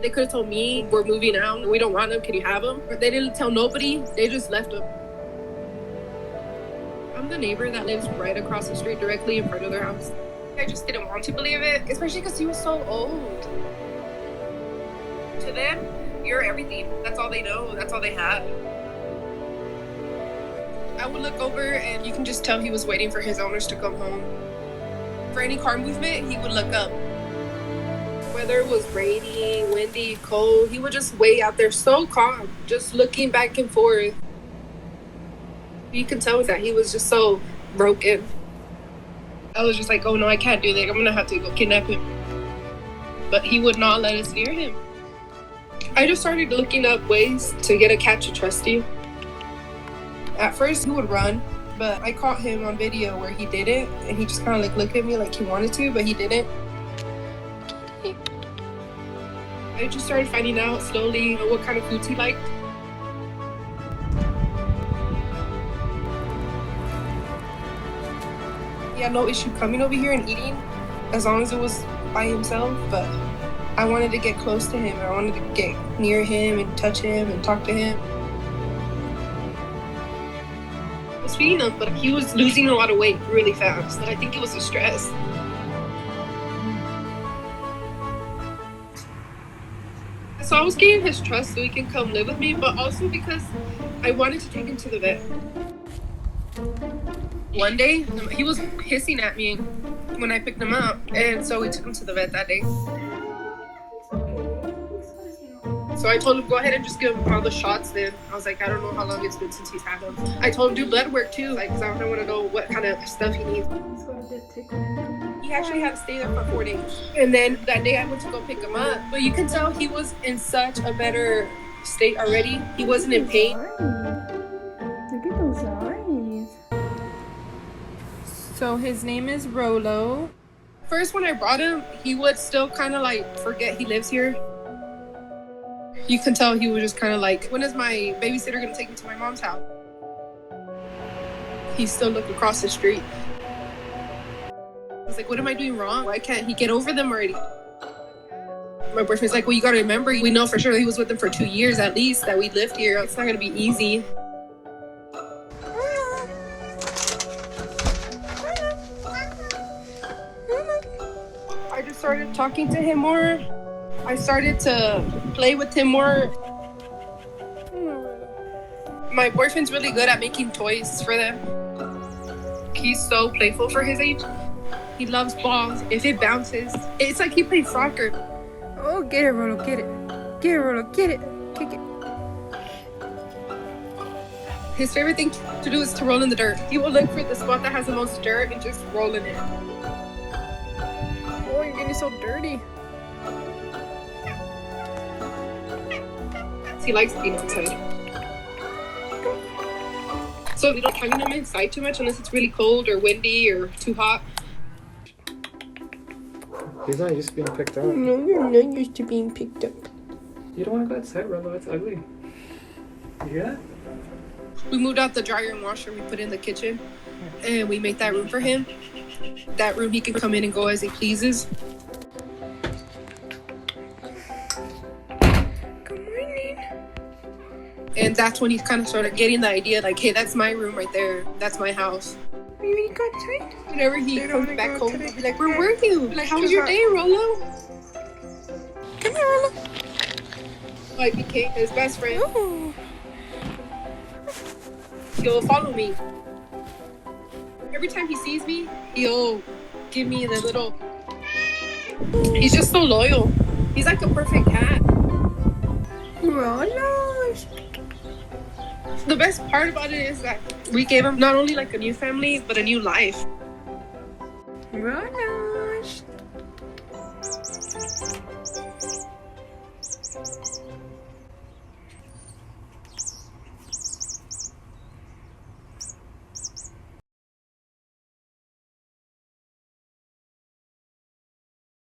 They could have told me, we're moving out, we don't want him, can you have him? But they didn't tell nobody, they just left him. I'm the neighbor that lives right across the street directly in front of their house. I just didn't want to believe it, especially because he was so old. To them, you're everything. That's all they know, that's all they have. I would look over and you can just tell he was waiting for his owners to come home. For any car movement, he would look up. Whether it was rainy, windy, cold, he would just wait out there so calm, just looking back and forth. You can tell that he was just so broken. I was just like, oh no, I can't do that. I'm gonna have to go kidnap him. But he would not let us near him. I just started looking up ways to get a cat to trust you. At first, he would run, but I caught him on video where he didn't, and he just kind of like looked at me like he wanted to, but he didn't. I just started finding out slowly what kind of foods he liked. He had no issue coming over here and eating as long as it was by himself, but I wanted to get close to him. I wanted to get near him and touch him and talk to him. I was feeding him, but he was losing a lot of weight really fast. I think it was the stress. So I was gaining his trust so he can come live with me, but also because I wanted to take him to the vet. One day, he was hissing at me when I picked him up, and so we took him to the vet that day. So I told him, go ahead and just give him all the shots then. I was like, I don't know how long it's been since he's had them. I told him do blood work too, like, because I want to know what kind of stuff he needs. He actually had to stay there for 4 days. And then that day I went to go pick him up. But you can tell he was in such a better state already. He wasn't in pain. Look at those eyes. So his name is Rolo. First, when I brought him, he would still kind of like forget he lives here. You can tell he was just kind of like, when is my babysitter going to take me to my mom's house? He still looked across the street. I was like, what am I doing wrong? Why can't he get over them already? My boyfriend's like, well, you got to remember, we know for sure that he was with them for 2 years at least, that we lived here. It's not going to be easy. I just started talking to him more. I started to play with him more. My boyfriend's really good at making toys for them. He's so playful for his age. He loves balls. If it bounces, it's like he plays soccer. Oh, get it, Rolo, get it. Get it, Rolo, get it. Kick it. His favorite thing to do is to roll in the dirt. He will look for the spot that has the most dirt and just roll in it. Oh, you're getting so dirty. He likes being outside. So we don't hang him inside too much unless it's really cold or windy or too hot. He's not used to being picked up. No, you're not used to being picked up. You don't want to go outside, Rolo. It's ugly. You hear that? We moved out the dryer and washer we put in the kitchen, and we made that room for him. That room he can come in and go as he pleases. And that's when he kind of started getting the idea, like, hey, that's my room right there. That's my house. Are you going to go outside? Whenever he comes back home, he'll be like, where were you? Like, how was your day, Rolo? Come here, Rolo. I became his best friend. Oh. He'll follow me. Every time he sees me, he'll give me the little... He's just so loyal. He's like a perfect cat. Rolo. The best part about it is that we gave him not only like a new family, but a new life. Rolo.